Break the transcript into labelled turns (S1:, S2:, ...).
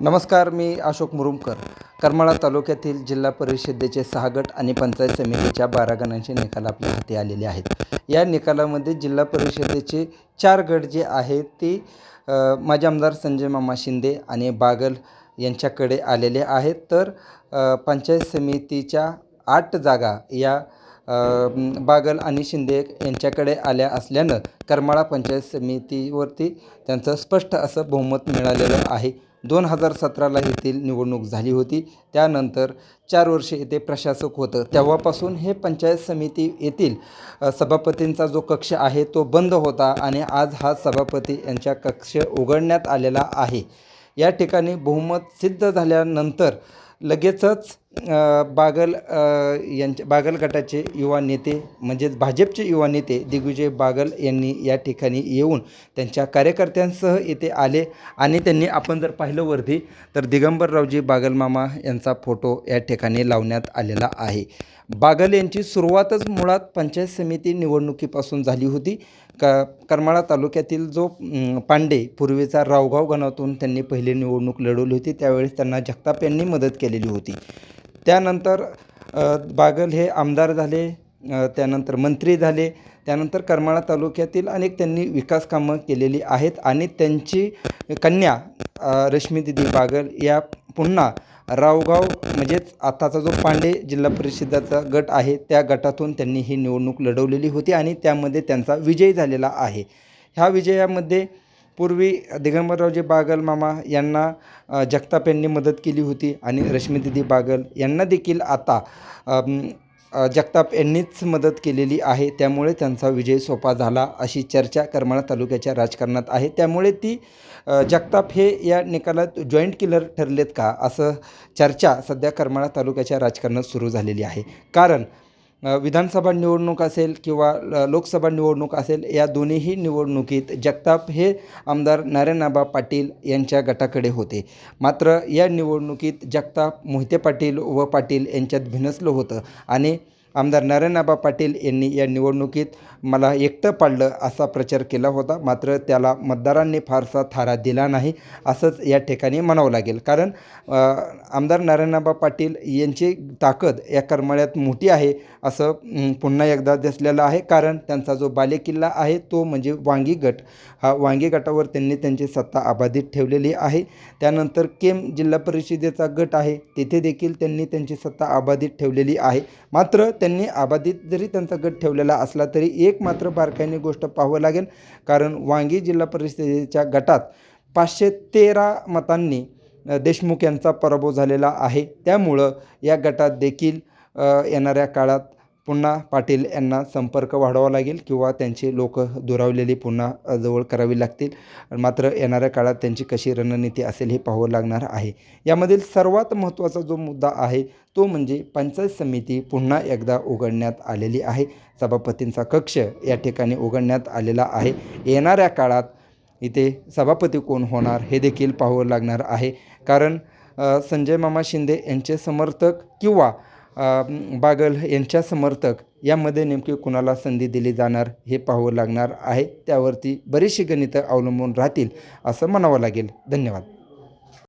S1: नमस्कार, मी अशोक मुरुमकर. करमाळा तालुक्यातील जिल्हा परिषदेचे 6 गट आणि पंचायत समितीच्या 12 गणांचे निकाल आपल्या हाती आलेले आहेत. या निकालामध्ये जिल्हा परिषदेचे 4 गट जे आहेत ते माजी आमदार संजय मामा शिंदे आणि बागल यांच्याकडे आलेले आहेत. तर पंचायत समितीच्या 8 जागा या बागल आणि शिंदे यांच्याकडे आल्या असल्यानं करमाळा पंचायत समितीवरती त्यांचं स्पष्ट असं बहुमत मिळालेलं आहे. 2017ला येथील निवडणूक झाली होती. त्यानंतर 4 वर्षे येथे प्रशासक होतं. तेव्हापासून हे पंचायत समिती येथील सभापतींचा जो कक्ष आहे तो बंद होता आणि आज हा सभापती यांच्या कक्ष उघडण्यात आलेला आहे. या ठिकाणी बहुमत सिद्ध झाल्यानंतर लगेचच बागल गटाचे युवा नेते म्हणजेच भाजपचे युवा नेते दिग्विजय बागल यांनी या ठिकाणी येऊन त्यांच्या कार्यकर्त्यांसह येथे आले आणि त्यांनी आपण जर पाहिलं वरती तर दिगंबररावजी बागल मामा यांचा फोटो या ठिकाणी लावण्यात आलेला आहे. बागल यांची सुरुवातच मुळात पंचायत समिती निवडणुकीपासून झाली होती. करमाळा तालुक्यातील जो पांडे पूर्वीचा रावगाव गणातून त्यांनी पहिली निवडणूक लढवली होती. त्यावेळेस त्यांना जगताप यांनी मदत केलेली होती. त्यानंतर बागल हे आमदार झाले, त्यानंतर मंत्री झाले. त्यानंतर करमाळा तालुक्यातील अनेक त्यांनी विकास कामं केलेली आहेत आणि त्यांची कन्या रश्मीदिदी बागल या पुन्हा रावगाव म्हणजेच आताचा जो पांडे जिल्हा परिषदेचा गट आहे त्या गटातून त्यांनी ही निवडणूक लढवलेली होती आणि त्यामध्ये त्यांचा विजय झालेला आहे. ह्या विजयामध्ये पूर्वी दिगंबररावजी बागल मामा यांना जगताप यांनी मदत केली होती आणि रश्मीदिदी बागल यांना देखील आता जगताप यांनीच मदत केलेली आहे. त्यामुळे त्यांचा विजय सोपा झाला अशी चर्चा करमाळा तालुक्याच्या राजकारणात आहे. त्यामुळे ती जगताप हे या निकालात जॉईंट किलर ठरलेत का असं चर्चा सध्या करमाळा तालुक्याच्या राजकारणात सुरू झालेली आहे. कारण विधानसभा निवडणूक असेल किंवा लोकसभा निवडणूक असेल या दोन्हीही निवडणुकीत जगताप हे आमदार नारायणआबा पाटील यांच्या गटाकडे होते. मात्र या निवडणुकीत जगताप मोहिते पाटील व पाटील यांच्यात भिनसलं होतं आणि आमदार नारायणआबा पाटील यांनी या निवडणुकीत मला एकटं पाडलं असा प्रचार केला होता. मात्र त्याला मतदारांनी फारसा थारा दिला नाही असंच या ठिकाणी म्हणावं लागेल. कारण आमदार नारायणआबा पाटील यांची ताकद या करमाळ्यात मोठी आहे असं पुन्हा एकदा दिसलेलं आहे. कारण त्यांचा जो बालेकिल्ला आहे तो म्हणजे वांगी गट. हा वांगी गटावर त्यांनी त्यांची सत्ता अबाधित ठेवलेली आहे. त्यानंतर केम जिल्हा परिषदेचा गट आहे तेथे देखील त्यांनी त्यांची सत्ता अबाधित ठेवलेली आहे. मात्र त्यांनी अबाधित जरी त्यांचा गट ठेवलेला असला तरी एक मात्र बारकाईने गोष्ट पाहावं लागेल. कारण वांगी जिल्हा परिषदेच्या गटात 513 मतांनी देशमुख यांचा पराभव झालेला आहे. त्यामुळं या गटात देखील येणाऱ्या काळात पुन्हा पाटील यांना संपर्क वाढवावा लागेल किंवा त्यांची लोक दुरावलेली पुन्हा जवळ करावी लागतील. मात्र येणाऱ्या काळात त्यांची कशी रणनीती असेल हे पाहावं लागणार आहे. यामधील सर्वात महत्त्वाचा जो मुद्दा आहे तो म्हणजे पंचायत समिती पुन्हा एकदा उघडण्यात आलेली आहे. सभापतींचा कक्ष या ठिकाणी उघडण्यात आलेला आहे. येणाऱ्या काळात इथे सभापती कोण होणार हे देखील पाहावं लागणार आहे. कारण संजय मामा शिंदे यांचे समर्थक किंवा बागल यांच्या समर्थक यामध्ये नेमकी कुणाला संधी दिली जाणार हे पाहावं लागणार आहे. त्यावरती बरीचशी गणितं अवलंबून राहतील असं म्हणावं लागेल. धन्यवाद.